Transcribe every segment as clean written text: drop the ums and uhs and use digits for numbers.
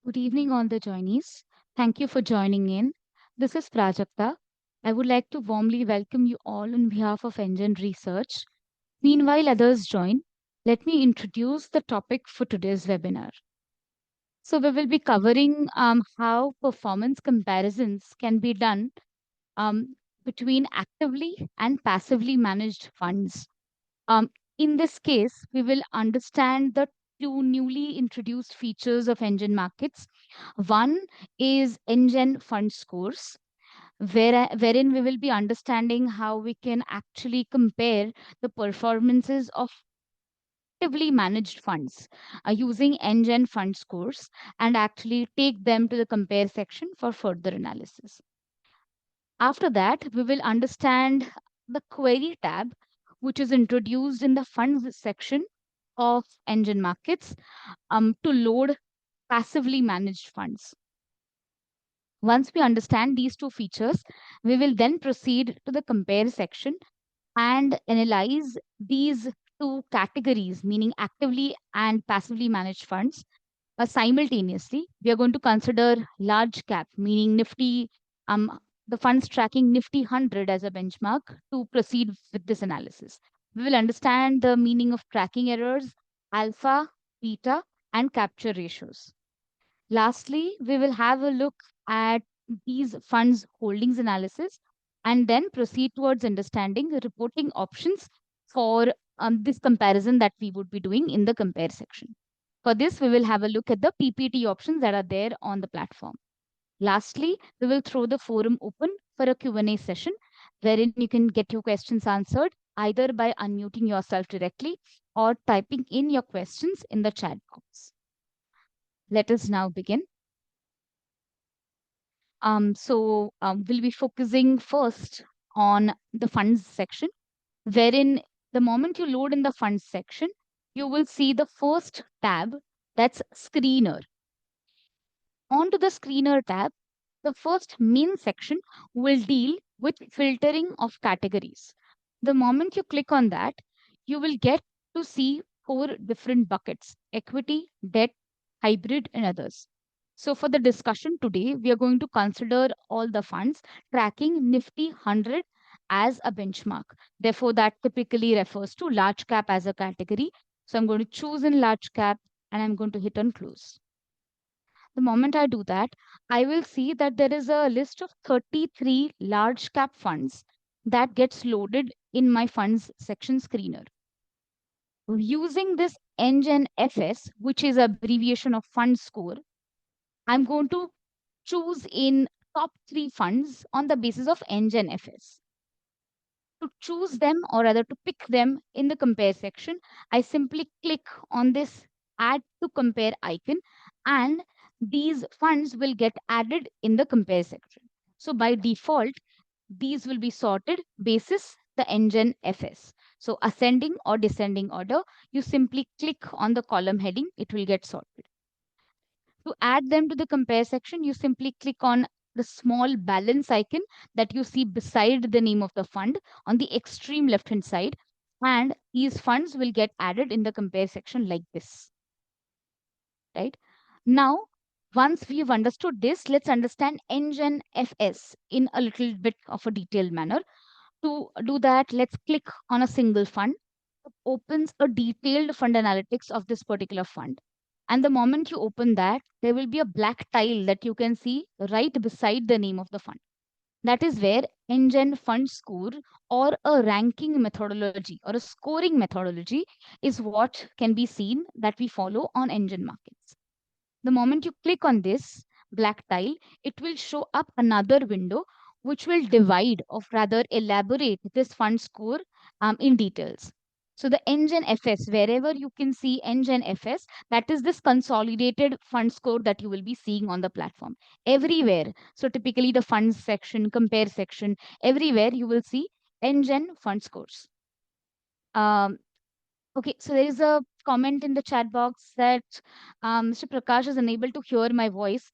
Good evening, all the joinees. Thank you for joining in. This is Prajakta. I would like to warmly welcome you all on behalf of NGEN Research. Meanwhile, others join. Let me introduce the topic for today's webinar. So, we will be covering how performance comparisons can be done um, between actively and passively managed funds. Um, in this case, we will understand the two newly introduced features of NGEN Markets. One is NGEN Fund Scores, wherein we will be understanding how we can actually compare the performances of actively managed funds using NGEN Fund Scores and actually take them to the compare section for further analysis. After that, we will understand the query tab, which is introduced in the funds section of NGEN Markets to load passively managed funds. Once we understand these two features, we will then proceed to the compare section and analyze these two categories, meaning actively and passively managed funds. Simultaneously, we are going to consider large cap, meaning Nifty, the funds tracking Nifty 100 as a benchmark to proceed with this analysis. We will understand the meaning of tracking errors, alpha, beta, and capture ratios. Lastly, we will have a look at these funds holdings analysis and then proceed towards understanding the reporting options for this comparison that we would be doing in the compare section. For this, we will have a look at the PPT options that are there on the platform. Lastly, we will throw the forum open for a Q&A session wherein you can get your questions answered either by unmuting yourself directly or typing in your questions in the chat box. Let us now begin. We'll be focusing first on the funds section, wherein the moment you load in the funds section, you will see the first tab, that's screener. Onto the screener tab, the first main section will deal with filtering of categories. The moment you click on that, you will get to see 4 different buckets: equity, debt, hybrid, and others. So for the discussion today, we are going to consider all the funds tracking Nifty 100 as a benchmark. Therefore, that typically refers to large cap as a category. So I'm going to choose in large cap and I'm going to hit on close. The moment I do that, I will see that there is a list of 33 large cap funds that gets loaded in my funds section screener. Using this NGEN FS, which is abbreviation of fund score, I'm going to choose in top 3 funds on the basis of NGEN FS. To choose them, or rather to pick them in the compare section, I simply click on this add to compare icon and these funds will get added in the compare section. So by default, these will be sorted basis the NGEN FS. So ascending or descending order, you simply click on the column heading, it will get sorted. To add them to the compare section, you simply click on the small balance icon that you see beside the name of the fund on the extreme left hand side, and these funds will get added in the compare section like this. Right? Now, once we've understood this, let's understand NGEN FS in a little bit of a detailed manner. To do that, let's click on a single fund. It opens a detailed fund analytics of this particular fund. And the moment you open that, there will be a black tile that you can see right beside the name of the fund. That is where NGEN Fund Score, or a ranking methodology or a scoring methodology, is what can be seen that we follow on NGEN Markets. The moment you click on this black tile, it will show up another window which will divide or rather elaborate this fund score in details. So the NGEN FS, wherever you can see NGEN FS, that is this consolidated fund score that you will be seeing on the platform. Everywhere, so typically the funds section, compare section, everywhere you will see NGEN fund scores. Okay, so there is a comment in the chat box that Mr. Prakash is unable to hear my voice.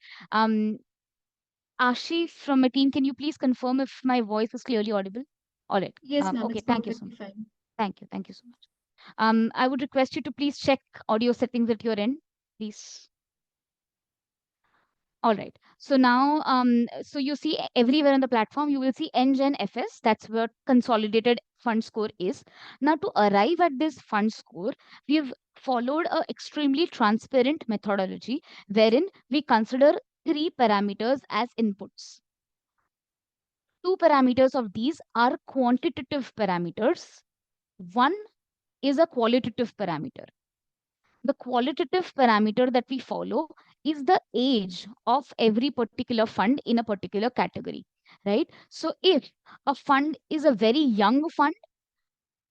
Ashi from my team, can you please confirm if my voice is clearly audible? All right. Yes, ma'am, Okay, it's thank you so perfectly much. fine. Thank you so much. I would request you to please check audio settings at your end, please. All right. So now, so you see everywhere on the platform, you will see NGEN FS. That's where consolidated fund score is. Now, to arrive at this fund score, we have followed a extremely transparent methodology wherein we consider three parameters as inputs. Two parameters of these are quantitative parameters. One is a qualitative parameter. The qualitative parameter that we follow is the age of every particular fund in a particular category, right? So if a fund is a very young fund,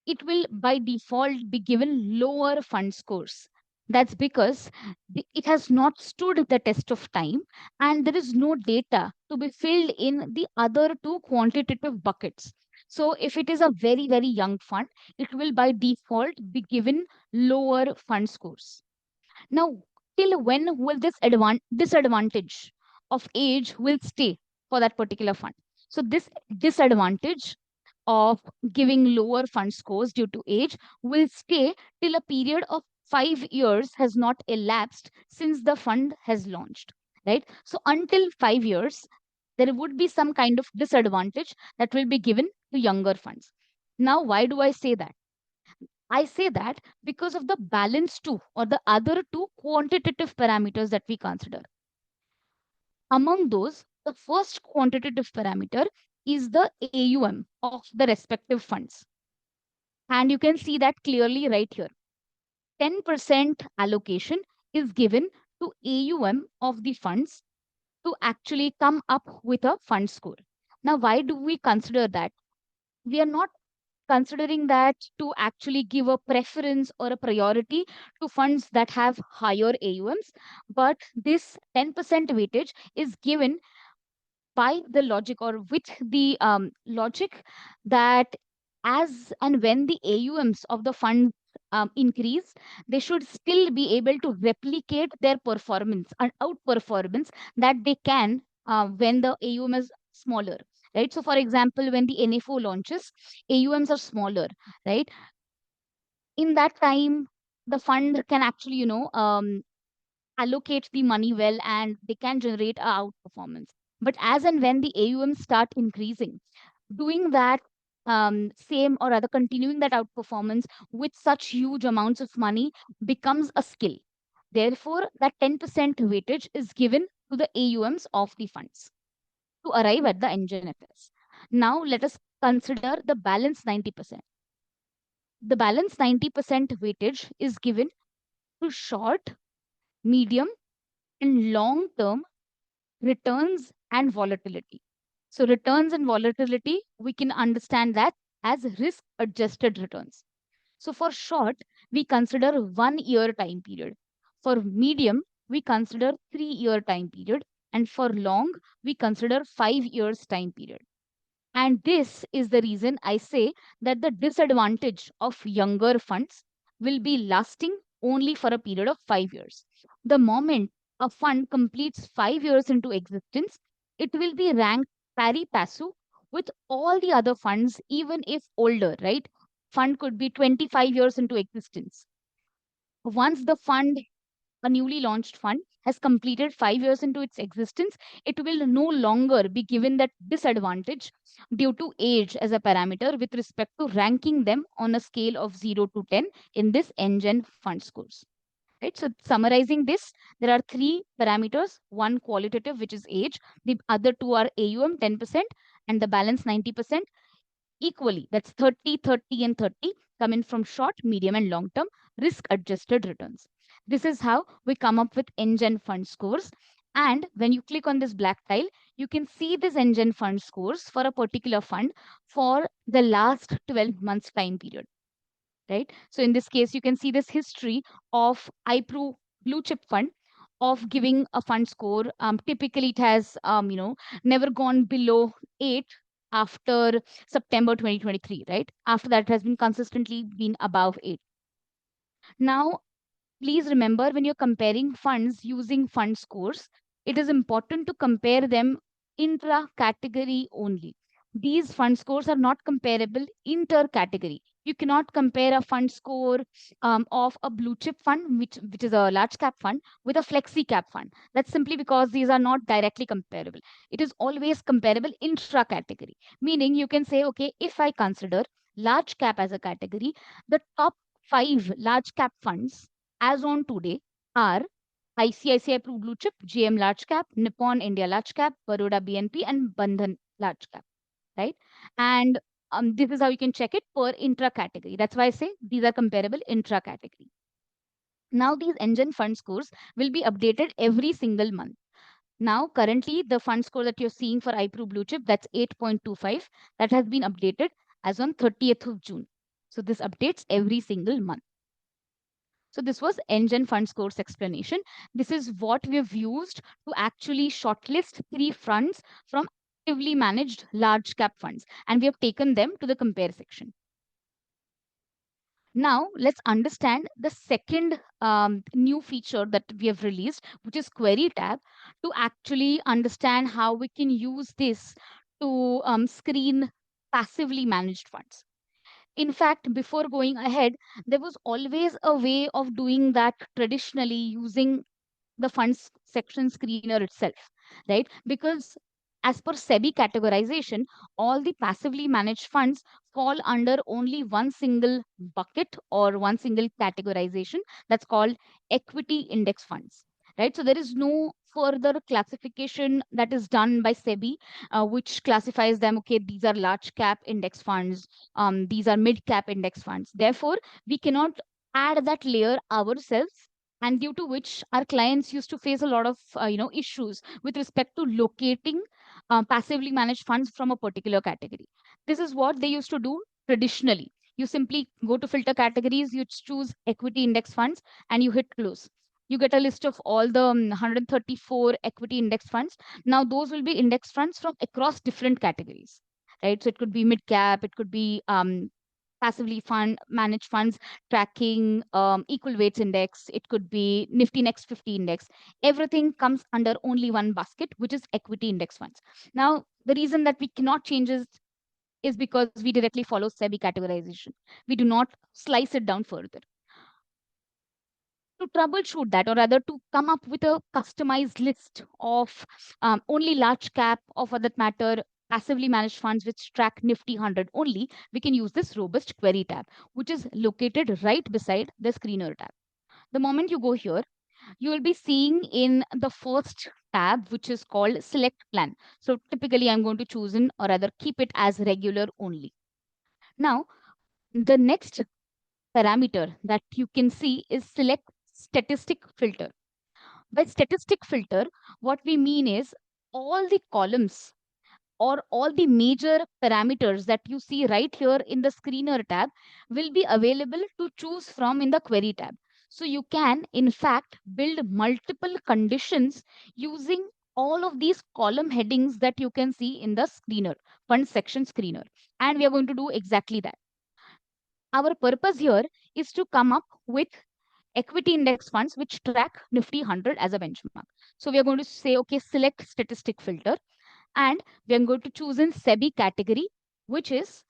it will by default be given lower fund scores. That's because it has not stood the test of time and there is no data to be filled in the other two quantitative buckets. So if it is a very, very young fund, it will by default be given lower fund scores. Now, till when will this disadvantage of age will stay for that particular fund? So this disadvantage of giving lower fund scores due to age will stay till a period of 5 years has not elapsed since the fund has launched, right? So until 5 years, there would be some kind of disadvantage that will be given to younger funds. Now, why do I say that? I say that because of the balance two or the other two quantitative parameters that we consider. Among those, the first quantitative parameter is the AUM of the respective funds. And you can see that clearly right here. 10% allocation is given to AUM of the funds to actually come up with a fund score. Now, why do we consider that? We are not considering that to actually give a preference or a priority to funds that have higher AUMs, but this 10% weightage is given by the logic or with the logic that as and when the AUMs of the fund increase, they should still be able to replicate their performance and outperformance that they can when the AUM is smaller, right? So, for example, when the NFO launches, AUMs are smaller, right? In that time, the fund can actually, allocate the money well and they can generate a outperformance. But as and when the AUM start increasing, doing that same or rather continuing that outperformance with such huge amounts of money becomes a skill. Therefore, that 10% weightage is given to the AUMs of the funds to arrive at the NGEN FS. Now, let us consider the balance 90%. The balance 90% weightage is given to short, medium, and long term returns and volatility. So, returns and volatility, we can understand that as risk adjusted returns. So, for short, we consider 1 year time period. For medium, we consider 3 year time period. And for long, we consider 5 years time period. And this is the reason I say that the disadvantage of younger funds will be lasting only for a period of 5 years. The moment a fund completes 5 years into existence, it will be ranked pari passu with all the other funds, even if older, right? Fund could be 25 years into existence. Once the fund, a newly launched fund, has completed 5 years into its existence, it will no longer be given that disadvantage due to age as a parameter with respect to ranking them on a scale of 0 to 10 in this NGEN fund scores. Right? So summarizing this, there are three parameters, one qualitative, which is age, the other two are AUM 10%, and the balance 90% equally. That's 30, 30, and 30 coming from short, medium, and long term risk adjusted returns. This is how we come up with NGEN fund scores. And when you click on this black tile, you can see this NGEN fund scores for a particular fund for the last 12 months time period, right? So in this case, you can see this history of iPro blue chip fund of giving a fund score. Typically, it has, never gone below 8 after September 2023, right? After that, it has been consistently been above 8. Now, please remember when you're comparing funds using fund scores, it is important to compare them intra-category only. These fund scores are not comparable inter-category. You cannot compare a fund score of a blue chip fund, which is a large cap fund, with a flexi cap fund. That's simply because these are not directly comparable. It is always comparable intra category, meaning you can say, okay, if I consider large cap as a category, the top five large cap funds as on today are ICICI Pru Blue Chip, GM Large Cap, Nippon India Large Cap, Baroda BNP, and Bandhan Large Cap, right? And this is how you can check it per intra category. That's why I say these are comparable intra category. Now these NGEN fund scores will be updated every single month. Now currently the fund score that you're seeing for iPro Blue Chip, that's 8.25, that has been updated as on 30th of June. So this updates every single month. So this was NGEN Fund Scores explanation. This is what we have used to actually shortlist 3 funds from actively managed large cap funds, and we have taken them to the compare section. Now let's understand the second new feature that we have released, which is Query tab, to actually understand how we can use this to screen passively managed funds. In fact, before going ahead, there was always a way of doing that traditionally using the funds section screener itself, right? Because as per SEBI categorization, all the passively managed funds fall under only one single bucket or one single categorization, that's called equity index funds, right? So there is no further classification that is done by SEBI, which classifies them, okay, these are large cap index funds, these are mid cap index funds. Therefore, we cannot add that layer ourselves, and due to which our clients used to face a lot of issues with respect to locating passively managed funds from a particular category. This is what they used to do traditionally. You simply go to filter categories, you choose equity index funds, and you hit close. You get a list of all the 134 equity index funds. Now those will be index funds from across different categories, right? So it could be mid cap, it could be passively fund managed funds tracking equal weights index. It could be Nifty Next 50 index. Everything comes under only one basket, which is equity index funds. Now, the reason that we cannot change is because we directly follow SEBI categorization. We do not slice it down further. To troubleshoot that, or rather to come up with a customized list of only large cap, or for that matter, passively managed funds which track Nifty 100 only, we can use this robust query tab, which is located right beside the screener tab. The moment you go here, you will be seeing in the first tab, which is called select plan. So typically I'm going to choose in, or rather keep it as regular only. Now, the next parameter that you can see is select statistic filter. By statistic filter, what we mean is all the columns or all the major parameters that you see right here in the screener tab will be available to choose from in the query tab. So you can, in fact, build multiple conditions using all of these column headings that you can see in the screener, fund section screener. And we are going to do exactly that. Our purpose here is to come up with equity index funds which track Nifty 100 as a benchmark. So we are going to say, okay, select statistic filter, and we are going to choose in SEBI category, which is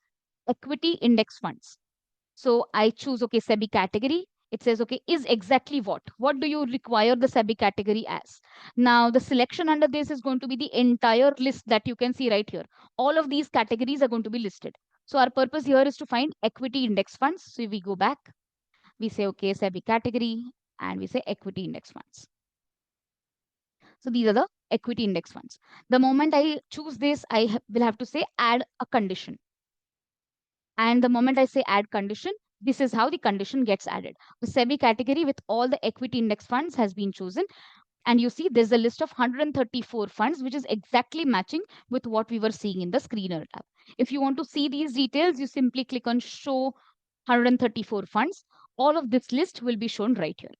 equity index funds. So I choose, okay, SEBI category. It says, okay, is exactly what? What do you require the SEBI category as? Now, the selection under this is going to be the entire list that you can see right here. All of these categories are going to be listed. So our purpose here is to find equity index funds. So we go back, we say, okay, SEBI category, and we say equity index funds. So these are the equity index funds. The moment I choose this, I will have to say add a condition. And the moment I say add condition, this is how the condition gets added. The SEBI category with all the equity index funds has been chosen. And you see there's a list of 134 funds, which is exactly matching with what we were seeing in the screener tab. If you want to see these details, you simply click on show 134 funds. All of this list will be shown right here.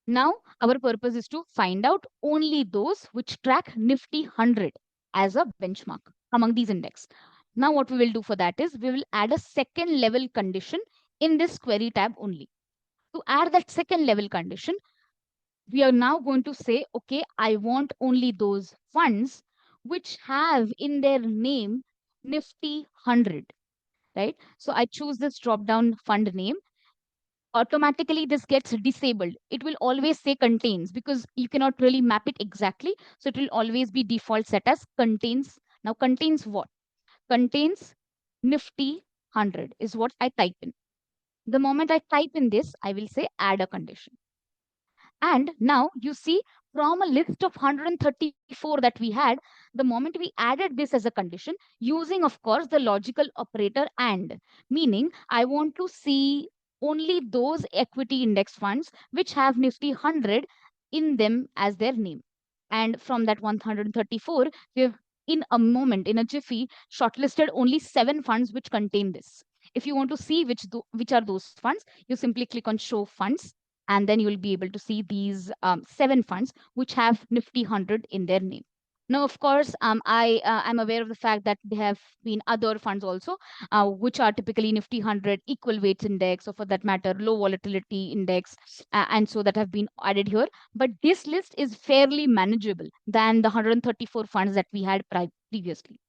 Now, our purpose is to find out only those which track Nifty 100 as a benchmark among these index. Now, what we will do for that is we will add a second level condition in this query tab only. To add that second level condition, we are now going to say, okay, I want only those funds which have in their name Nifty 100. right? So I choose this drop down fund name. Automatically this gets disabled. It will always say contains because you cannot really map it exactly. So it will always be default set as contains. Now contains what? Contains Nifty 100 is what I type in. The moment I type in this, I will say add a condition. And now you see from a list of 134 that we had, the moment we added this as a condition, using, of course, the logical operator and, meaning I want to see only those equity index funds which have Nifty 100 in them as their name. And from that 134, we have in a moment, in a jiffy, shortlisted only 7 funds which contain this. If you want to see which are those funds, you simply click on show funds, and then you will be able to see these 7 funds which have Nifty 100 in their name. Now, of course, I'm aware of the fact that there have been other funds also, which are typically Nifty 100 equal weights index, or for that matter, low volatility index, and so that have been added here. But this list is fairly manageable than the 134 funds that we had previously.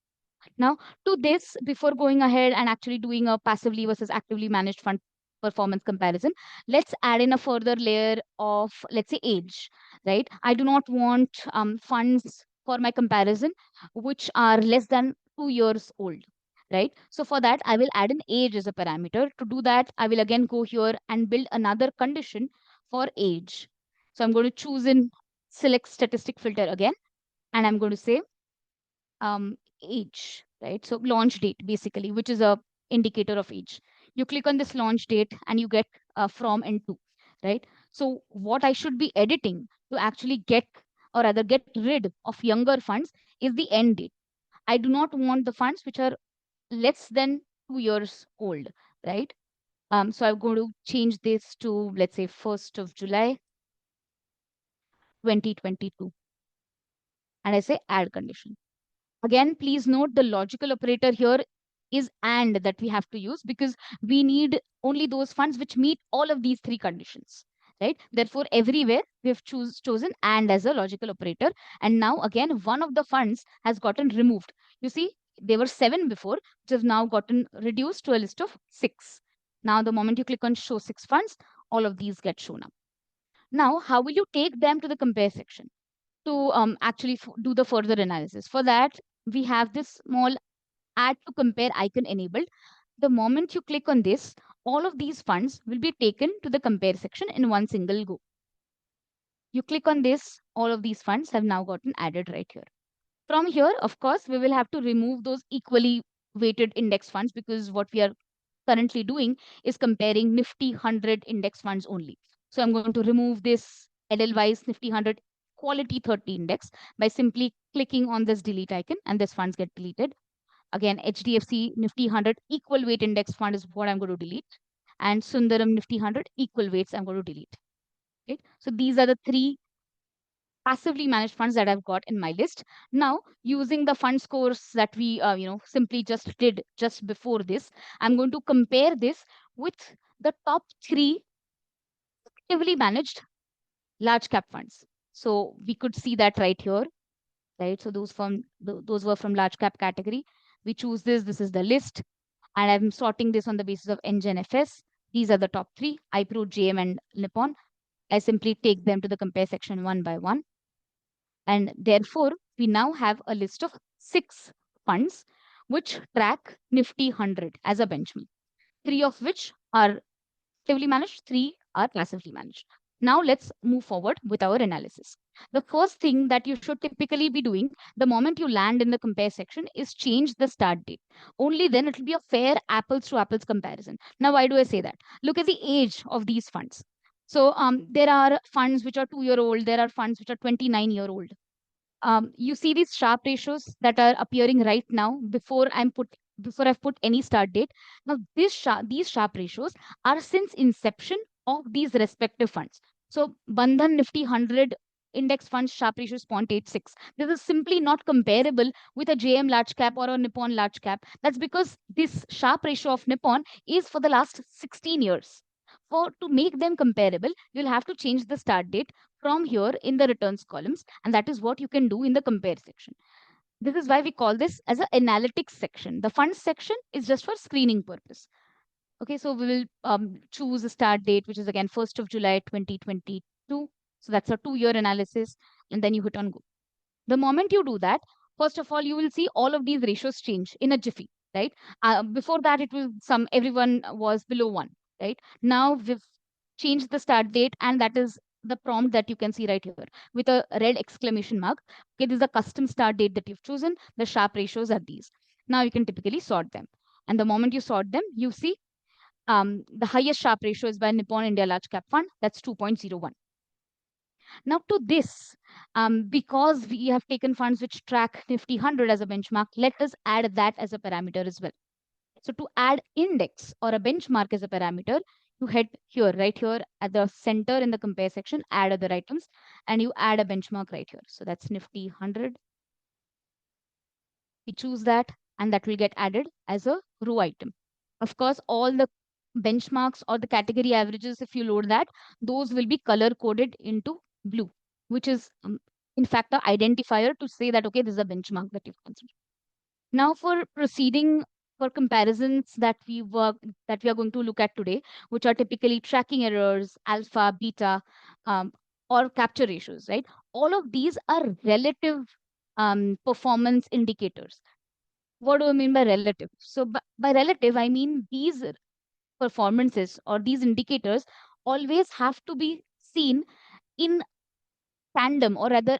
Now, to this, before going ahead and actually doing a passively versus actively managed fund performance comparison, let's add in a further layer of, let's say, age, right? I do not want funds for my comparison which are less than 2 years old, right? So for that, I will add an age as a parameter. To do that, I will again go here and build another condition for age. So I'm going to choose in select statistic filter again, and I'm going to say age, right? So launch date, basically, which is a indicator of age. You click on this launch date and you get from and to, right? So what I should be editing to actually get, or rather get rid of younger funds, is the end date. I do not want the funds which are less than 2 years old, right? So I'm going to change this to, let's say, 1st of July, 2022. And I say add condition. Again, please note the logical operator here is and that we have to use, because we need only those funds which meet all of these 3 conditions, right? Therefore, everywhere we have chosen and as a logical operator. And now again, one of the funds has gotten removed. You see, there were 7 before, which have now gotten reduced to a list of 6. Now, the moment you click on show 6 funds, all of these get shown up. Now, how will you take them to the compare section to actually do the further analysis? For that, we have this small add to compare icon enabled. The moment you click on this, all of these funds will be taken to the compare section in one single go. You click on this, all of these funds have now gotten added right here. From here, of course, we will have to remove those equally weighted index funds, because what we are currently doing is comparing Nifty 100 index funds only. So I'm going to remove this Edelweiss Nifty 100 quality 30 index by simply clicking on this delete icon, and this funds get deleted. Again, HDFC Nifty 100 equal weight index fund is what I'm going to delete. And Sundaram Nifty 100 equal weights I'm going to delete. Right? So these are the 3 passively managed funds that I've got in my list. Now, using the fund scores that we simply just did just before this, I'm going to compare this with the top 3 actively managed large cap funds. So we could see that right here, right? So those were from large cap category. We choose this. This is the list, and I'm sorting this on the basis of NGEN FS. These are the top 3: iPro, JM, and Nippon. I simply take them to the compare section one by one. And therefore, we now have a list of 6 funds which track Nifty 100 as a benchmark, 3 of which are actively managed, 3 are passively managed. Now let's move forward with our analysis. The first thing that you should typically be doing the moment you land in the compare section is change the start date. Only then it will be a fair apples to apples comparison. Now, why do I say that? Look at the age of these funds. So there are funds which are 2-year-old, there are funds which are 29-year-old. You see these sharp ratios that are appearing right now before I've put any start date. Now these sharp ratios are since inception of these respective funds. So Bandhan Nifty 100 index fund sharp ratio is 0.86. This is simply not comparable with a JM large cap or a Nippon large cap. That's because this sharp ratio of Nippon is for the last 16 years. To make them comparable, you'll have to change the start date from here in the returns columns, and that is what you can do in the compare section. This is why we call this as an analytics section. The funds section is just for screening purpose. Okay, so we will choose a start date, which is again 1st of July 2022. So that's a 2-year analysis, and then you hit on go. The moment you do that, first of all, you will see all of these ratios change in a jiffy, right? Before that, it was everyone was below 1, right? Now we've changed the start date, and that is the prompt that you can see right here with a red exclamation mark. Okay, this is a custom start date that you've chosen. The sharp ratios are these. Now you can typically sort them. And the moment you sort them, you see the highest sharp ratio is by Nippon India Large Cap Fund. That's 2.01. Now to this, because we have taken funds which track Nifty 100 as a benchmark, let us add that as a parameter as well. So to add index or a benchmark as a parameter, you head here, right here at the center in the compare section, add other items, and you add a benchmark right here. So that's Nifty 100. We choose that, and that will get added as a row item. Of course, all the benchmarks or the category averages, if you load that, those will be color coded into blue, which is in fact an identifier to say that, okay, this is a benchmark that you've considered. Now for proceeding for comparisons that we are going to look at today, which are typically tracking errors, alpha, beta, or capture ratios, right? All of these are relative performance indicators. What do I mean by relative? So by relative, I mean these performances or these indicators always have to be seen in tandem, or rather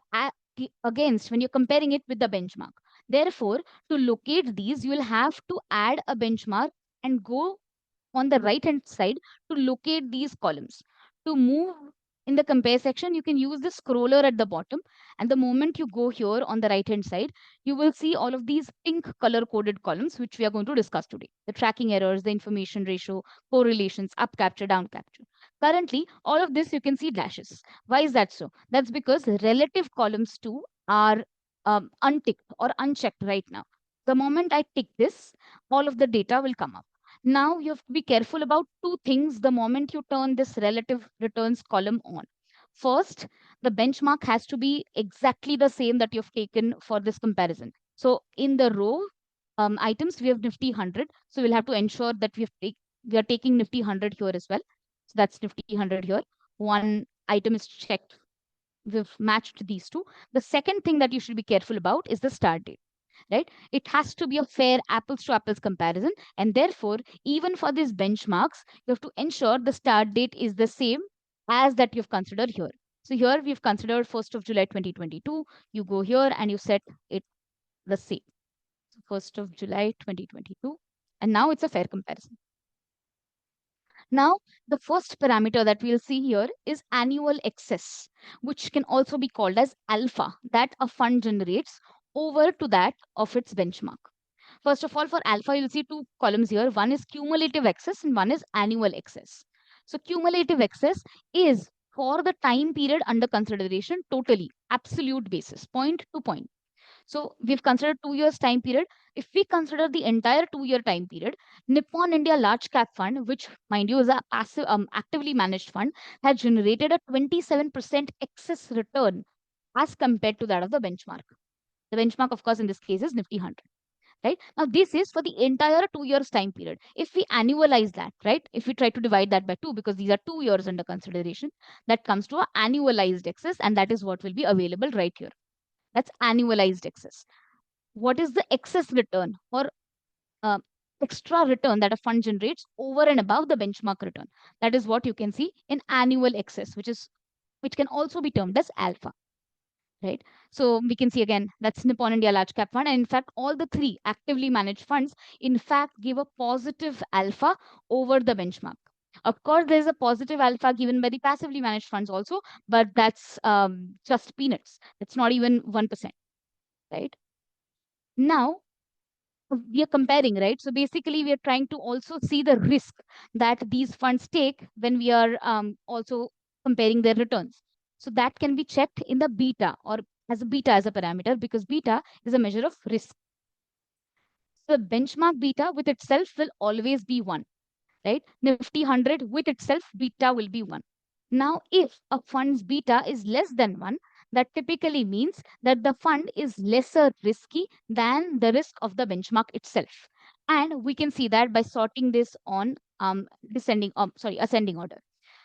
against, when you're comparing it with the benchmark. Therefore, to locate these, you will have to add a benchmark and go on the right hand side to locate these columns. To move in the compare section, you can use the scroller at the bottom, and the moment you go here on the right hand side, you will see all of these pink color coded columns which we are going to discuss today: the tracking errors, the information ratio, correlations, up capture, down capture. Currently all of this you can see dashes. Why is that so? That's because relative columns too are unticked or unchecked right now. The moment I tick this, all of the data will come up. Now you have to be careful about two things the moment you turn this relative returns column on. First, the benchmark has to be exactly the same that you've taken for this comparison. So in the row items, we have Nifty 100. So we'll have to ensure that we are taking Nifty 100 here as well. So that's Nifty 100 here. One item is checked. We've matched these two. The second thing that you should be careful about is the start date, right? It has to be a fair apples to apples comparison. And therefore, even for these benchmarks, you have to ensure the start date is the same as that you've considered here. So here we've considered 1st of July 2022. You go here and you set it the same. 1st of July 2022. And now it's a fair comparison. Now, the first parameter that we'll see here is annual excess, which can also be called as alpha, that a fund generates over to that of its benchmark. First of all, for alpha, you'll see two columns here. One is cumulative excess and one is annual excess. So cumulative excess is for the time period under consideration totally, absolute basis, point to point. So we've considered 2 years time period. If we consider the entire 2-year time period, Nippon India Large Cap Fund, which mind you is a passive, actively managed fund, has generated a 27% excess return as compared to that of the benchmark. The benchmark, of course, in this case is Nifty 100. Right? Now, this is for the entire 2 years time period. If we annualize that, right? If we try to divide that by 2, because these are 2 years under consideration, that comes to an annualized excess, and that is what will be available right here. That's annualized excess. What is the excess return or extra return that a fund generates over and above the benchmark return? That is what you can see in annual excess, which can also be termed as alpha. Right. So we can see again, that's Nippon India Large Cap Fund. And in fact, all the three actively managed funds, in fact, give a positive alpha over the benchmark. Of course, there's a positive alpha given by the passively managed funds also, but that's just peanuts. It's not even 1%. Right. Now, we are comparing, right? So basically, we are trying to also see the risk that these funds take when we are also comparing their returns. So that can be checked in the beta, or as a beta as a parameter, because beta is a measure of risk. So the benchmark beta with itself will always be 1, right? Nifty 100 with itself, beta will be 1. Now, if a fund's beta is less than 1, that typically means that the fund is lesser risky than the risk of the benchmark itself. And we can see that by sorting this on ascending order.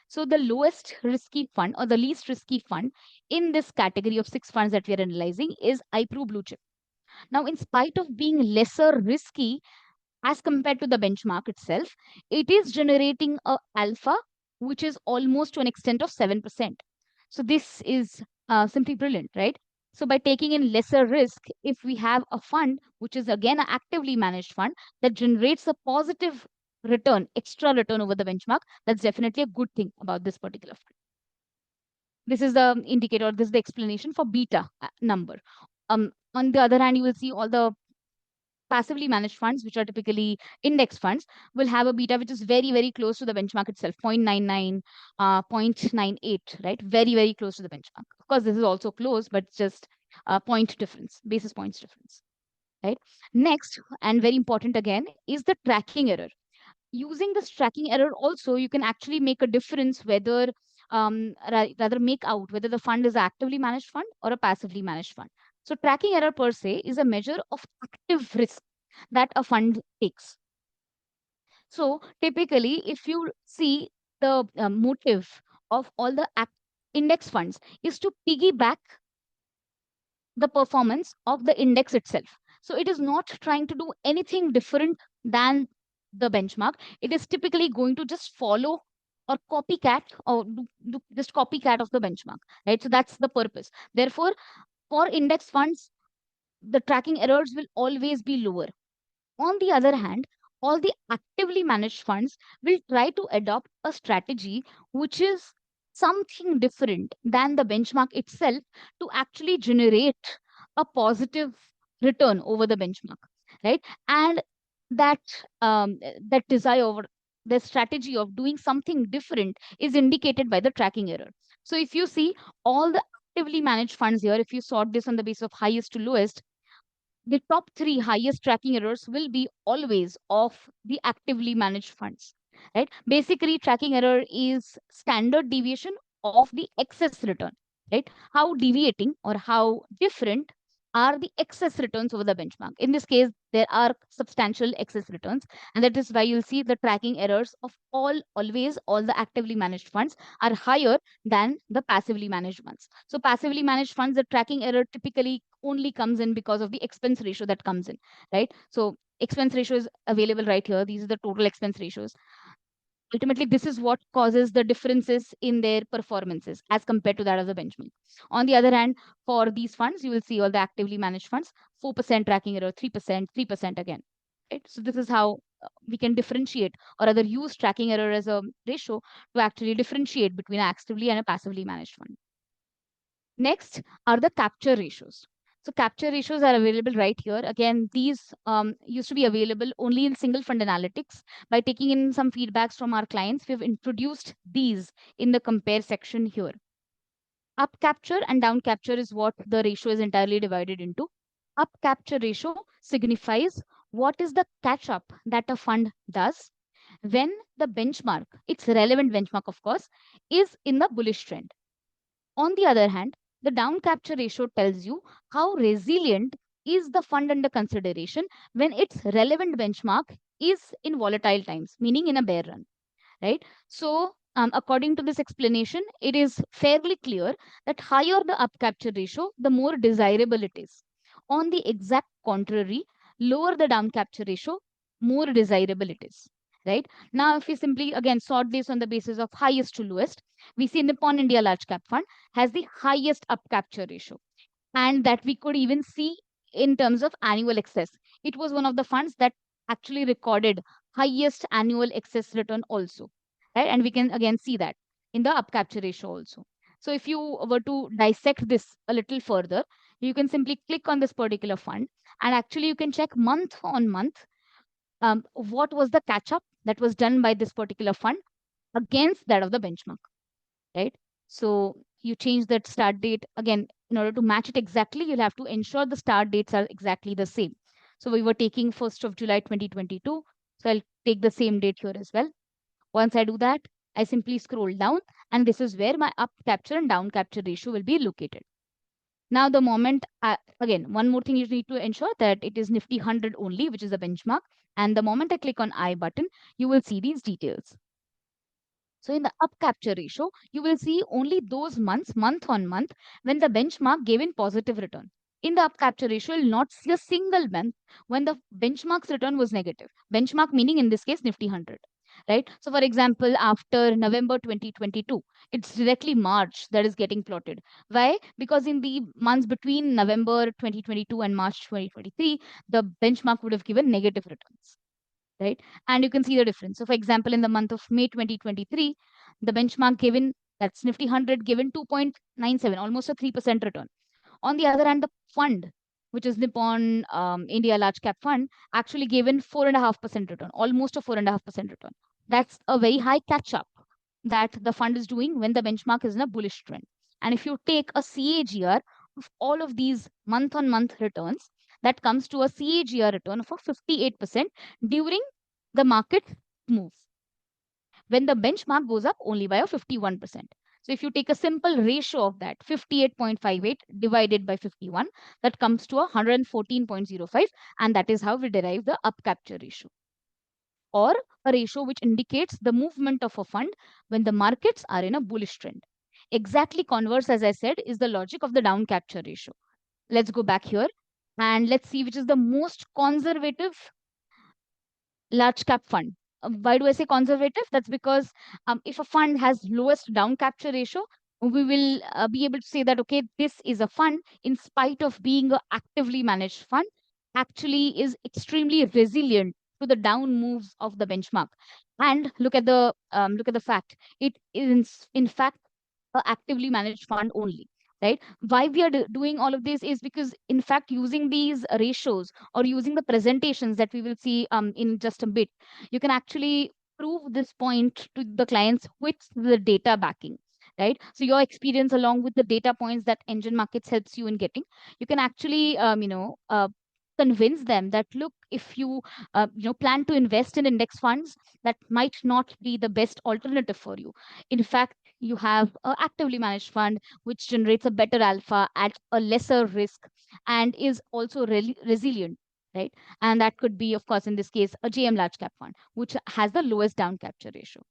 So the lowest risky fund or the least risky fund in this category of 6 funds that we are analyzing is iPro Blue Chip. Now, in spite of being lesser risky as compared to the benchmark itself, it is generating a alpha which is almost to an extent of 7%. So this is simply brilliant, right? So by taking in lesser risk, if we have a fund which is again an actively managed fund that generates a positive return, extra return over the benchmark, that's definitely a good thing about this particular fund. This is the indicator, this is the explanation for beta number. On the other hand, you will see all the passively managed funds, which are typically index funds, will have a beta which is very, very close to the benchmark itself, 0.99, 0.98, right? Very, very close to the benchmark. Of course, this is also close, but it's just a point difference, basis points difference, right? Next, and very important again, is the tracking error. Using this tracking error also, you can actually make a difference whether, rather make out whether the fund is an actively managed fund or a passively managed fund. So tracking error per se is a measure of active risk that a fund takes. So typically, if you see the motive of all the index funds is to piggyback the performance of the index itself. So it is not trying to do anything different than the benchmark. It is typically going to just follow or copycat or do just copycat of the benchmark, right? So that's the purpose. Therefore, for index funds, the tracking errors will always be lower. On the other hand, all the actively managed funds will try to adopt a strategy which is something different than the benchmark itself to actually generate a positive return over the benchmark, right? And that that desire over the strategy of doing something different is indicated by the tracking error. So if you see all the actively managed funds here, if you sort this on the basis of highest to lowest, the top 3 highest tracking errors will be always of the actively managed funds, right? Basically, tracking error is standard deviation of the excess return, right? How deviating or how different are the excess returns over the benchmark. In this case, there are substantial excess returns, and that is why you'll see the tracking errors of always all the actively managed funds are higher than the passively managed ones. So passively managed funds, the tracking error typically only comes in because of the expense ratio that comes in, right? So expense ratio is available right here. These are the total expense ratios. Ultimately, this is what causes the differences in their performances as compared to that of the benchmark. On the other hand, for these funds, you will see all the actively managed funds, 4% tracking error, 3%, 3% again. Right? So this is how we can differentiate or rather use tracking error as a ratio to actually differentiate between an actively and a passively managed fund. Next are the capture ratios. So capture ratios are available right here. Again, these used to be available only in single fund analytics. By taking in some feedbacks from our clients, we've introduced these in the compare section here. Up capture and down capture is what the ratio is entirely divided into. Up capture ratio signifies what is the catch up that a fund does when the benchmark, its relevant benchmark, of course, is in the bullish trend. On the other hand, the down capture ratio tells you how resilient is the fund under consideration when its relevant benchmark is in volatile times, meaning in a bear run, right? So, according to this explanation, it is fairly clear that higher the up capture ratio, the more desirable it is. On the exact contrary, lower the down capture ratio, more desirable it is, right? Now, if we simply again sort this on the basis of highest to lowest, we see Nippon India Large Cap Fund has the highest up capture ratio, and that we could even see in terms of annual excess. It was one of the funds that actually recorded highest annual excess return also, right? And we can again see that in the up capture ratio also. So if you were to dissect this a little further, you can simply click on this particular fund and actually you can check month on month what was the catch up that was done by this particular fund against that of the benchmark, right? So you change that start date again in order to match it exactly. You'll have to ensure the start dates are exactly the same. So we were taking 1st of July 2022. So I'll take the same date here as well. Once I do that, I simply scroll down and this is where my up capture and down capture ratio will be located. Now, the moment, again, one more thing you need to ensure that it is Nifty 100 only, which is the benchmark. And the moment I click on I button, you will see these details. So in the up capture ratio, you will see only those months, month on month, when the benchmark gave in positive return. In the up capture ratio, you will not see a single month when the benchmark's return was negative. Benchmark meaning in this case Nifty 100, right? So for example, after November 2022, it's directly March that is getting plotted. Why? Because in the months between November 2022 and March 2023, the benchmark would have given negative returns, right? And you can see the difference. So for example, in the month of May 2023, the benchmark given, that's Nifty 100, given 2.97, almost a 3% return. On the other hand, the fund, which is Nippon India Large Cap Fund, actually given 4.5% return, almost a 4.5% return. That's a very high catch up that the fund is doing when the benchmark is in a bullish trend. And if you take a CAGR of all of these month on month returns, that comes to a CAGR return of a 58% during the market move, when the benchmark goes up only by a 51%. So if you take a simple ratio of that, 58.58 divided by 51, that comes to 114.05, and that is how we derive the up capture ratio, or a ratio which indicates the movement of a fund when the markets are in a bullish trend. Exactly converse, as I said, is the logic of the down capture ratio. Let's go back here and let's see which is the most conservative large cap fund. Why do I say conservative? That's because if a fund has lowest down capture ratio, we will be able to say that, okay, this is a fund, in spite of being a actively managed fund, actually is extremely resilient to the down moves of the benchmark. And look at the fact, it is in fact a actively managed fund only, right? Why we are doing all of this is because, in fact, using these ratios or using the presentations that we will see in just a bit, you can actually prove this point to the clients with the data backing, right? So your experience along with the data points that NGEN Markets helps you in getting, you can actually convince them that, look, if you plan to invest in index funds, that might not be the best alternative for you. In fact, you have an actively managed fund which generates a better alpha at a lesser risk and is also really resilient, right? And that could be, of course, in this case, a JM large cap fund, which has the lowest down capture ratio.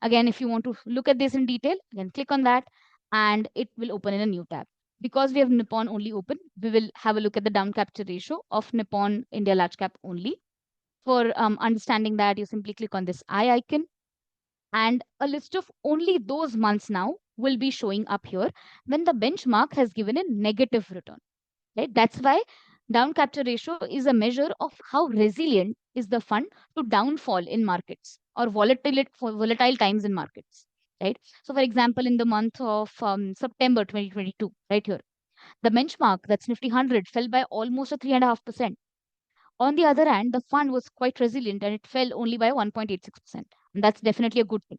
Again, if you want to look at this in detail, again, click on that and it will open in a new tab. Because we have Nippon only open, we will have a look at the down capture ratio of Nippon India large cap only. For understanding that, you simply click on this eye icon, and a list of only those months now will be showing up here when the benchmark has given a negative return, right? That's why down capture ratio is a measure of how resilient is the fund to downfall in markets or volatile times in markets, right? So for example, in the month of September 2022, right here, the benchmark, that's Nifty 100, fell by almost a 3.5%. On the other hand, the fund was quite resilient and it fell only by 1.86%. And that's definitely a good thing,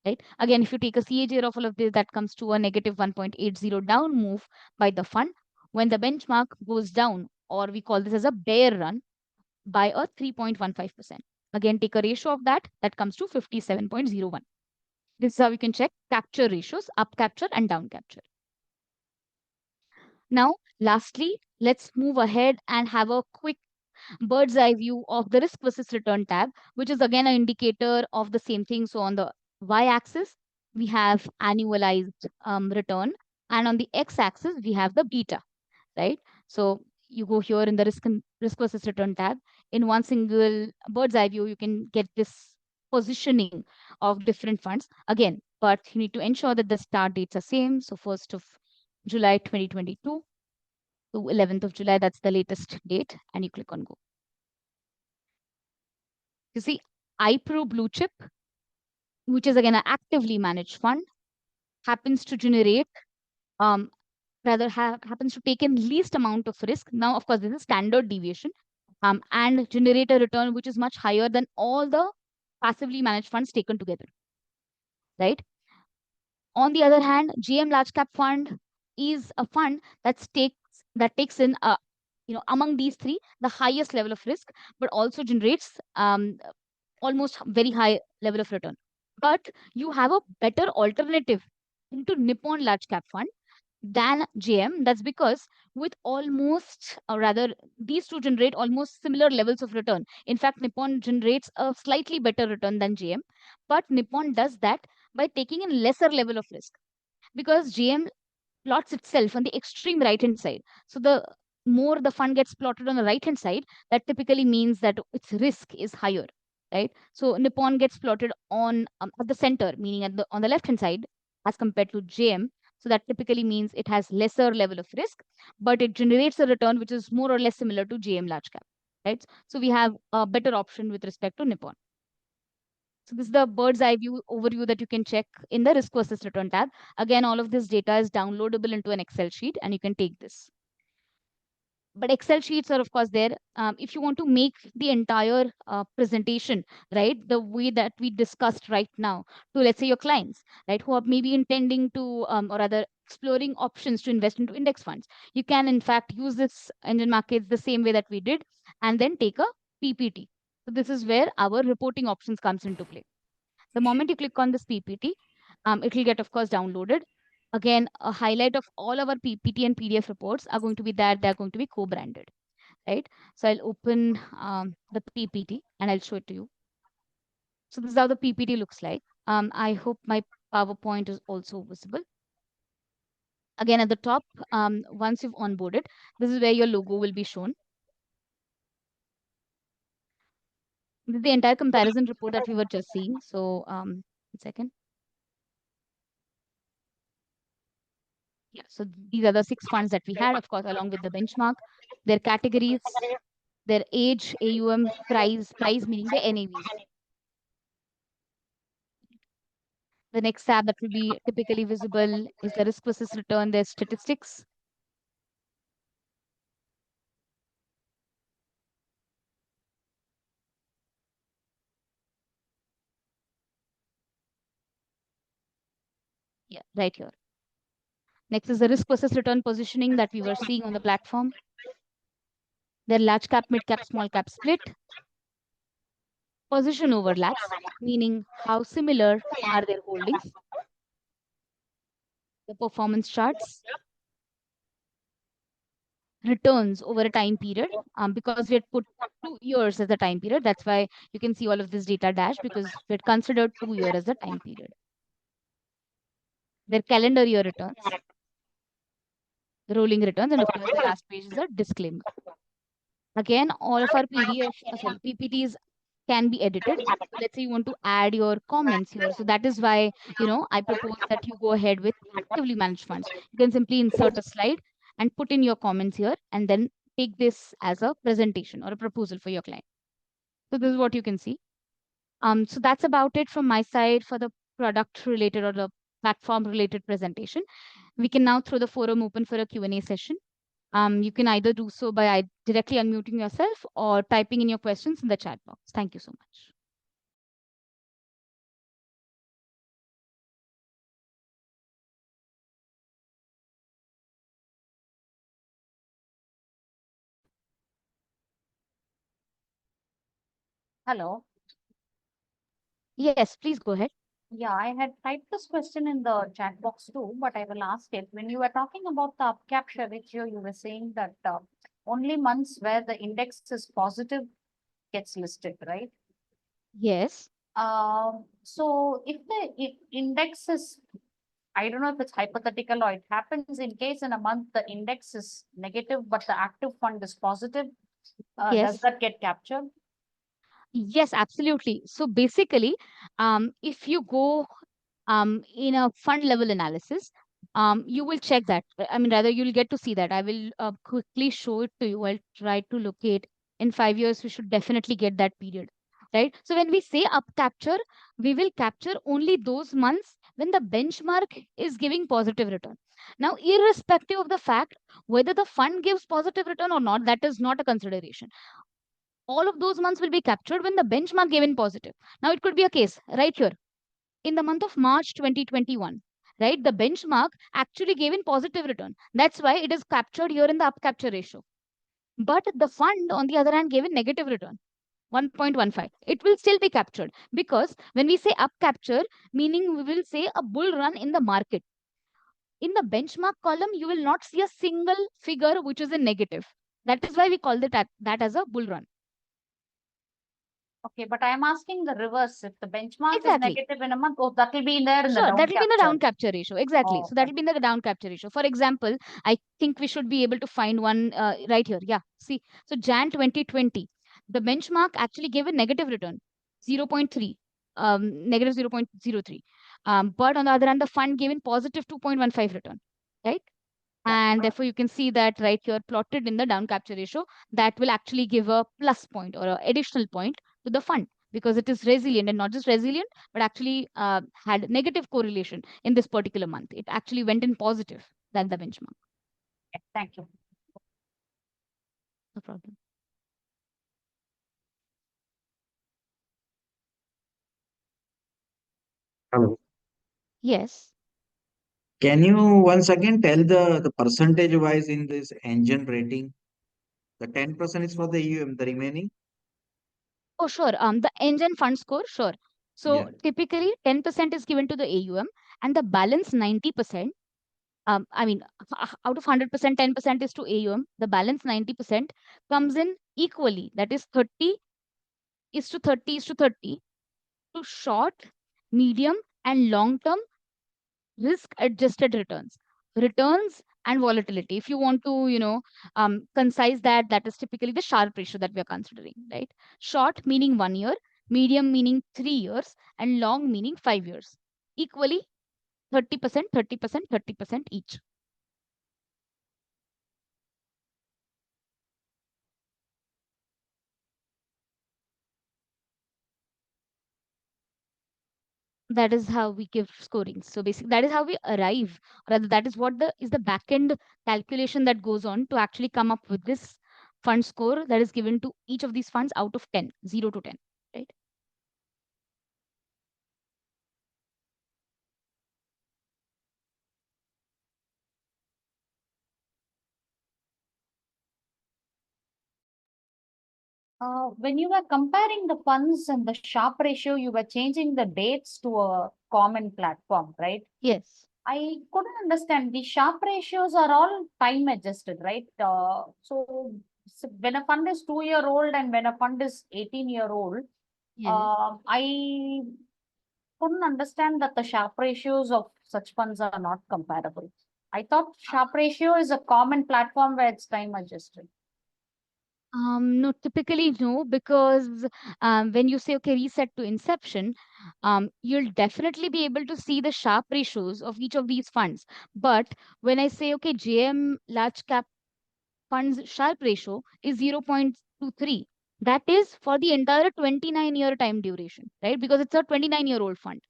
right? Again, if you take a CAGR of all of this, that comes to a negative 1.80 down move by the fund when the benchmark goes down, or we call this as a bear run, by a 3.15%. Again, take a ratio of that, that comes to 57.01. This is how we can check capture ratios, up capture and down capture. Now, lastly, let's move ahead and have a quick bird's eye view of the risk versus return tab, which is again an indicator of the same thing. So on the y-axis, we have annualized return, and on the x-axis, we have the beta, right? So you go here in the risk versus return tab. In one single bird's eye view, you can get this positioning of different funds again, but you need to ensure that the start dates are same. So 1st of July 2022 to 11th of July, that's the latest date, and you click on go. You see, iPro Blue Chip, which is again an actively managed fund, happens to generate, happens to take in least amount of risk. Now, of course, this is standard deviation, and generate a return which is much higher than all the passively managed funds taken together, right? On the other hand, GM Large Cap Fund is a fund that takes in among these three the highest level of risk, but also generates almost very high level of return. But you have a better alternative into Nippon Large Cap Fund, than JM. That's because with almost, or rather, these two generate almost similar levels of return. In fact, Nippon generates a slightly better return than JM, but Nippon does that by taking a lesser level of risk, because JM plots itself on the extreme right hand side. So the more the fund gets plotted on the right hand side, that typically means that its risk is higher, right? So Nippon gets plotted on at the center, meaning at the on the left hand side as compared to JM. So that typically means it has lesser level of risk, but it generates a return which is more or less similar to JM large cap, right? So we have a better option with respect to Nippon. So this is the bird's eye view overview that you can check in the risk versus return tab. Again, all of this data is downloadable into an Excel sheet and you can take this. But Excel sheets are of course there. If you want to make the entire presentation, right, the way that we discussed right now to, let's say, your clients, right, who are maybe intending to, or rather exploring options to invest into index funds, you can in fact use this NGEN Markets the same way that we did and then take a PPT. So this is where our reporting options comes into play. The moment you click on this PPT, it will get, of course, downloaded. Again, a highlight of all our PPT and PDF reports are going to be that they're going to be co-branded, right? So I'll open the PPT and I'll show it to you. So this is how the PPT looks like. I hope my PowerPoint is also visible. Again, at the top, once you've onboarded, this is where your logo will be shown. This is the entire comparison report that we were just seeing. So, 1 second. Yeah, so these are the 6 funds that we had, of course, along with the benchmark, their categories, their age, AUM, price meaning the NAVs. The next tab that will be typically visible is the risk versus return, their statistics. Yeah, right here. Next is the risk versus return positioning that we were seeing on the platform. Their large cap, mid cap, small cap split. Position overlaps, meaning how similar are their holdings. The performance charts. Returns over a time period, because we had put 2 years as the time period. That's why you can see all of this data dash, because we had considered 2 years as the time period. Their calendar year returns, rolling returns, and of course the last page is a disclaimer. Again, all of our PPTs can be edited. So let's say you want to add your comments here. So that is why, I propose that you go ahead with actively managed funds. You can simply insert a slide and put in your comments here and then take this as a presentation or a proposal for your client. So this is what you can see. So that's about it from my side for the product related or the platform related presentation. We can now throw the forum open for a Q&A session. You can either do so by directly unmuting yourself or typing in your questions in the chat box. Thank you so much. Hello. Yes, please go ahead. Yeah, I had typed this question in the chat box too, but I will ask it. When you were talking about the up capture ratio, you were saying that only months where the index is positive gets listed, right? Yes. So if the index is, I don't know if it's hypothetical or it happens in case in a month the index is negative, but the active fund is positive, does Yes. that get captured? Yes, absolutely. So basically, if you go in a fund level analysis, you will check that. I mean, rather, you'll get to see that. I will quickly show it to you. I'll try to locate. In 5 years, we should definitely get that period, right? So when we say up capture, we will capture only those months when the benchmark is giving positive return. Now, irrespective of the fact whether the fund gives positive return or not, that is not a consideration. All of those months will be captured when the benchmark given positive. Now, it could be a case right here in the month of March 2021, right? The benchmark actually gave in positive return. That's why it is captured here in the up capture ratio. But the fund, on the other hand, gave a negative return, 1.15. It will still be captured because when we say up capture, meaning we will say a bull run in the market. in the benchmark column, you will not see a single figure which is in negative. That is why we call that as a bull run. Okay, but I am asking the reverse. If the benchmark is Exactly. negative in a month, oh, that will be in there in the Sure, down that will be in the down capture. capture ratio. Exactly. Oh, So that okay. will be in the down capture ratio. For example, I think we should be able to find one right here. Yeah. See, so Jan 2020, the benchmark actually gave a negative return, 0.3, negative 0.03. But on the other hand, the fund gave in positive 2.15 return, right? Yeah. And therefore, you can see that right here plotted in the down capture ratio, that will actually give a plus point or an additional point to the fund because it is resilient, and not just resilient, but actually had negative correlation in this particular month. It actually went in positive than the benchmark. Okay, thank you. No problem. Hello. Yes. Can you once again tell the percentage wise in this engine rating? The 10% is for the EUM, the remaining? Oh, sure. The NGEN Fund Score, sure. Yeah. So typically 10% is given to the AUM, and the balance 90%. I mean, out of 100%, 10% is to AUM. The balance 90% comes in equally. That is 30 is to 30 is to 30 to short, medium, and long term risk adjusted returns. Returns and volatility. If you want to, concise that, that is typically the Sharpe ratio that we are considering, right? Short meaning 1 year, medium meaning 3 years, and long meaning 5 years. Equally 30%, 30%, 30% each. That is how we give scoring. So basically that is how we arrive, rather that is what the is the back end calculation that goes on to actually come up with this fund score that is given to each of these funds out of 10, 0 to 10, right? When you were comparing the funds and the Sharpe ratio, you were changing the dates to a common platform, right? Yes. I couldn't understand. The Sharpe ratios are all time adjusted, right? So when a fund is 2 year old and when a fund is 18 year old, Yes. I couldn't understand that the Sharpe ratios of such funds are not comparable. I thought Sharpe ratio is a common platform where it's time adjusted. No, typically no, because when you say okay, reset to inception, you'll definitely be able to see the Sharpe ratios of each of these funds. But when I say okay, JM large cap funds Sharpe ratio is 0.23. That is for the entire 29-year time duration, right? Because it's a 29-year-old fund.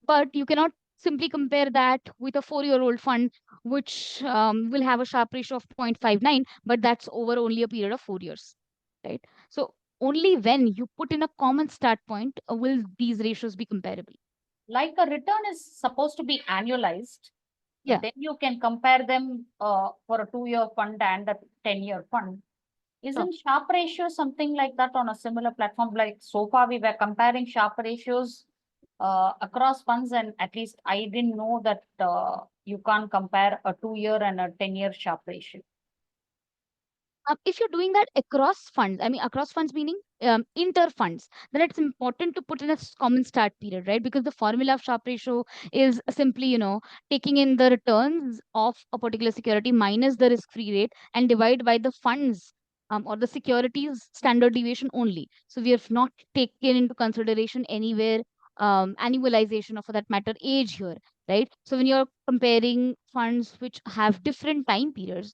But you cannot simply compare that with a 4-year-old fund, which will have a Sharpe ratio of 0.59, but that's over only a period of 4 years, right? So only when you put in a common start point will these ratios be comparable. Like a return is supposed to be annualized, Yeah. then you can compare them for a 2 year fund and a 10 year fund. Sure. Isn't Sharpe ratio something like that on a similar platform? Like so far we were comparing Sharpe ratios across funds, and at least I didn't know that you can't compare a 2 year and a 10 year Sharpe ratio. If you're doing that across funds, I mean, across funds meaning inter funds, then it's important to put in a common start period, right? Because the formula of Sharpe ratio is simply, taking in the returns of a particular security minus the risk free rate and divide by the funds or the securities standard deviation only. So we have not taken into consideration anywhere annualization or for that matter age here, right? So when you're comparing funds which have different time periods,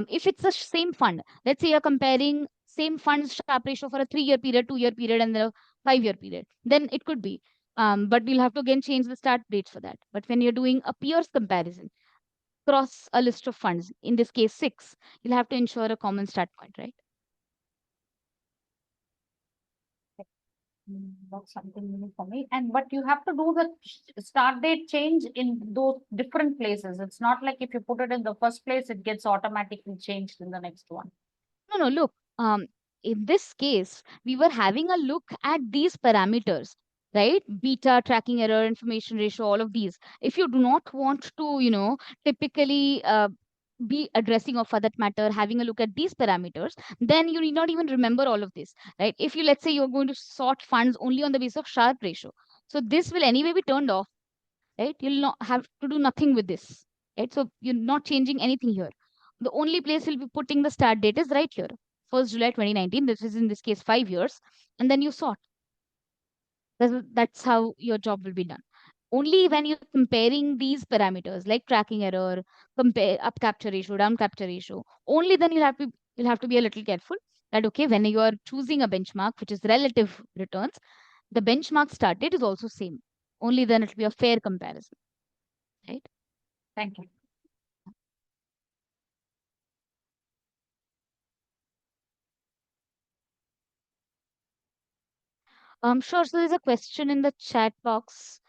if it's the same fund, let's say you're comparing same fund's Sharpe ratio for a 3-year period, 2-year period, and a 5-year period, then it could be. But we'll have to again change the start dates for that. But when you're doing a peers comparison across a list of funds, in this case 6, you'll have to ensure a common start point, right? That's something new for me. And but you have to do the start date change in those different places. It's not like if you put it in the first place, it gets automatically changed in the next one. No, no, look, in this case, we were having a look at these parameters. right? Beta, tracking error, information ratio, all of these. If you do not want to, typically be addressing, or for that matter, having a look at these parameters, then you need not even remember all of this, right? If you, let's say, you're going to sort funds only on the basis of Sharpe ratio, so this will anyway be turned off, right? You'll not have to do nothing with this, right? So you're not changing anything here. The only place you'll be putting the start date is right here, 1st July 2019. This is in this case 5 years, and then you sort. That's how your job will be done. Only when you're comparing these parameters like tracking error, compare up capture ratio, down capture ratio, only then you'll have to be a little careful that okay, when you are choosing a benchmark which is relative returns, the benchmark start date is also same. Only then it will be a fair comparison, right? Thank you. Sure. So there's a question in the chat box.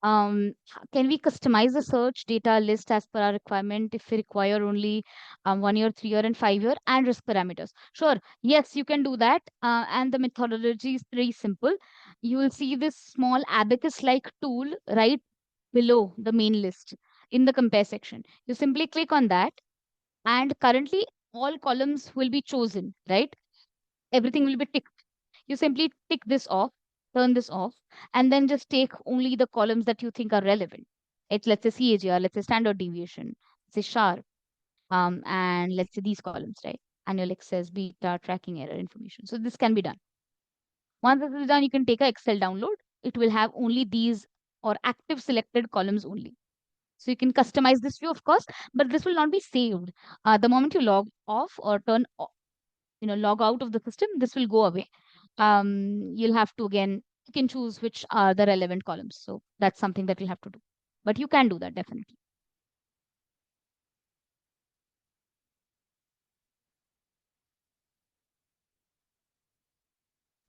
Can we customize the search data list as per our requirement if we require only 1 year, 3 year, and 5 year and risk parameters? Sure. Yes, you can do that. And the methodology is pretty simple. You will see this small abacus-like tool right below the main list in the compare section. You simply click on that, and currently all columns will be chosen, right? Everything will be ticked. You simply tick this off, turn this off, and then just take only the columns that you think are relevant. It's, let's say, CAGR, let's say standard deviation, let's say Sharpe, and let's say these columns, right? Annual excess, beta, tracking error information. So this can be done. Once this is done, you can take a Excel download. It will have only these or active selected columns only. So you can customize this view, of course, but this will not be saved. The moment you log off or log out of the system, this will go away. You'll have to, again, you can choose which are the relevant columns. So that's something that you'll have to do. But you can do that definitely.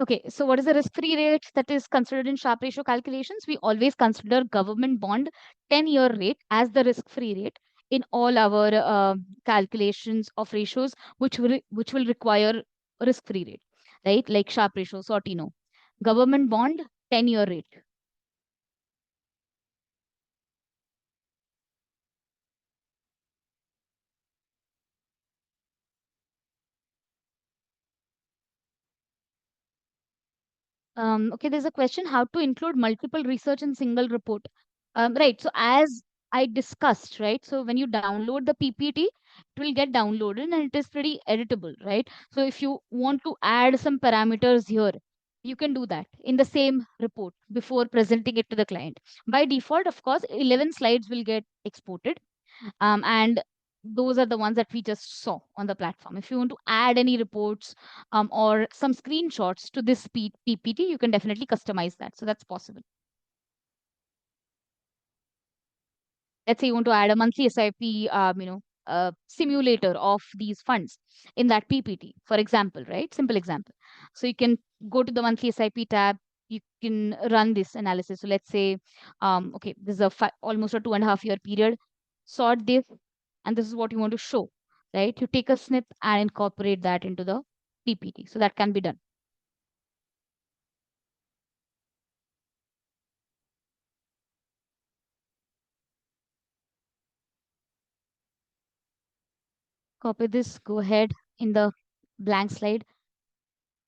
Okay, so what is the risk-free rate that is considered in Sharpe ratio calculations? We always consider government bond 10-year rate as the risk-free rate in all our calculations of ratios, which will require risk-free rate, right? Like Sharpe ratio, Sortino. Government bond 10-year rate. Okay, there's a question how to include multiple research in single report. Right. So as I discussed, right? So when you download the PPT, it will get downloaded and it is pretty editable, right? So if you want to add some parameters here, you can do that in the same report before presenting it to the client. By default, of course, 11 slides will get exported. And those are the ones that we just saw on the platform. If you want to add any reports or some screenshots to this PPT, you can definitely customize that. So that's possible. Let's say you want to add a monthly SIP, simulator of these funds in that PPT, for example, right? Simple example. So you can go to the monthly SIP tab. You can run this analysis. So let's say, okay, this is almost a 2.5 year period. Sort this, and this is what you want to show, right? You take a snip and incorporate that into the PPT. So that can be done. Copy this, go ahead in the blank slide.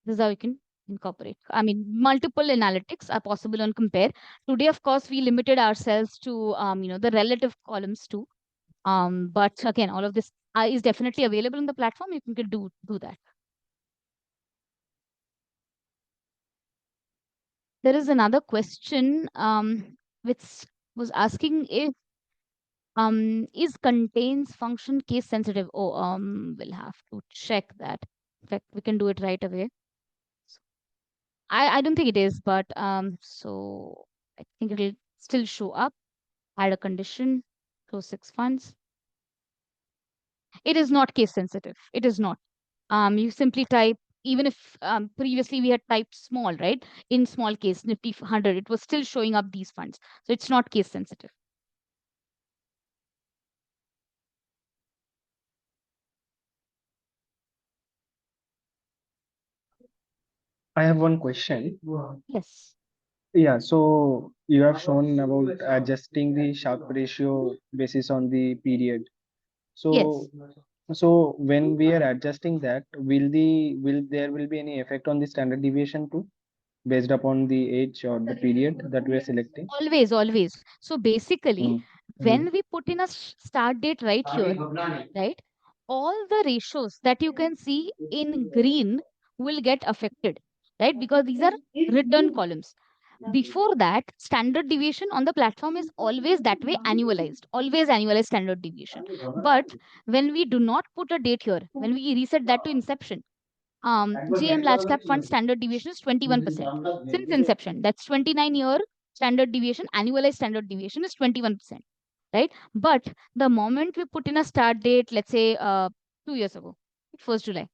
This is how you can incorporate. I mean, multiple analytics are possible on compare. Today, of course, we limited ourselves to, the relative columns too. But again, all of this is definitely available on the platform. You can do that. There is another question which was asking if is contains function case sensitive. Oh, we'll have to check that. In fact, we can do it right away. I don't think it is, but so I think it will still show up. Add a condition, close 6 funds. It is not case sensitive. It is not. You simply type, even if previously we had typed small, right? In small case, Nifty 100, it was still showing up these funds. So it's not case sensitive. I have one question. Yes. Yeah, so you have shown about adjusting the Sharpe ratio basis on the period. So, Yes. so when we are adjusting that, will there will be any effect on the standard deviation too, based upon the age or the period that we are selecting? Always, always. So basically, Mm. when we put in a start date right here, right, all the ratios that you can see in green will get affected, right? Because these are return columns. Before that, standard deviation on the platform is always that way annualized, always annualized standard deviation. But when we do not put a date here, when we reset that to inception, GM large cap fund standard deviation is 21% since inception. That's 29-year standard deviation, annualized standard deviation is 21%, right? But the moment we put in a start date, let's say 2 years ago, 1st July,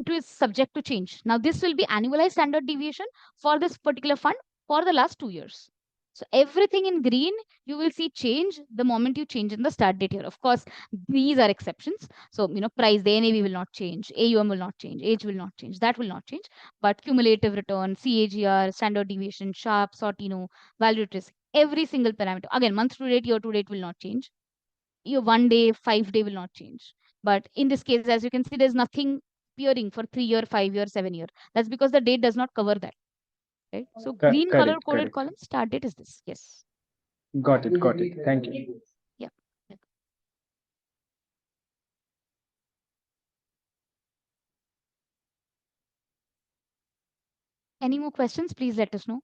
it is subject to change. Now, this will be annualized standard deviation for this particular fund for the last 2 years. So everything in green, you will see change the moment you change in the start date here. Of course, these are exceptions. So, price, the NAV will not change, AUM will not change, age will not change, that will not change. But cumulative return, CAGR, standard deviation, Sharpe, Sortino, value at risk, every single parameter. Again, month to date, year to date will not change. Your 1 day, 5 day will not change. But in this case, as you can see, there's nothing appearing for 3 year, 5 year, 7 year. That's because the date does not cover that, right? So green color Correct, coded correct. column start date is this. Yes. Got it, got it. Thank you. Yeah. Any more questions? Please let us know.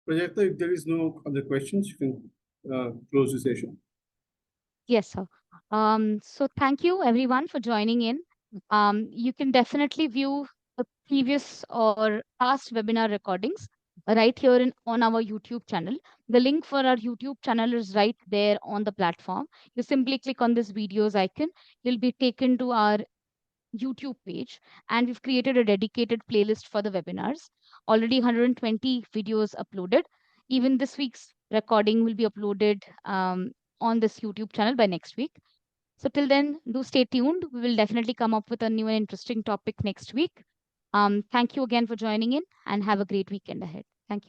Projector, if there is no other questions, you can close the session. Yes, sir. So thank you everyone for joining in. You can definitely view the previous or past webinar recordings right here on our YouTube channel. The link for our YouTube channel is right there on the platform. You simply click on this videos icon. You'll be taken to our YouTube page, and we've created a dedicated playlist for the webinars. Already 120 videos uploaded. Even this week's recording will be uploaded on this YouTube channel by next week. So till then, do stay tuned. We will definitely come up with a new and interesting topic next week. Thank you again for joining in, and have a great weekend ahead. Thank you.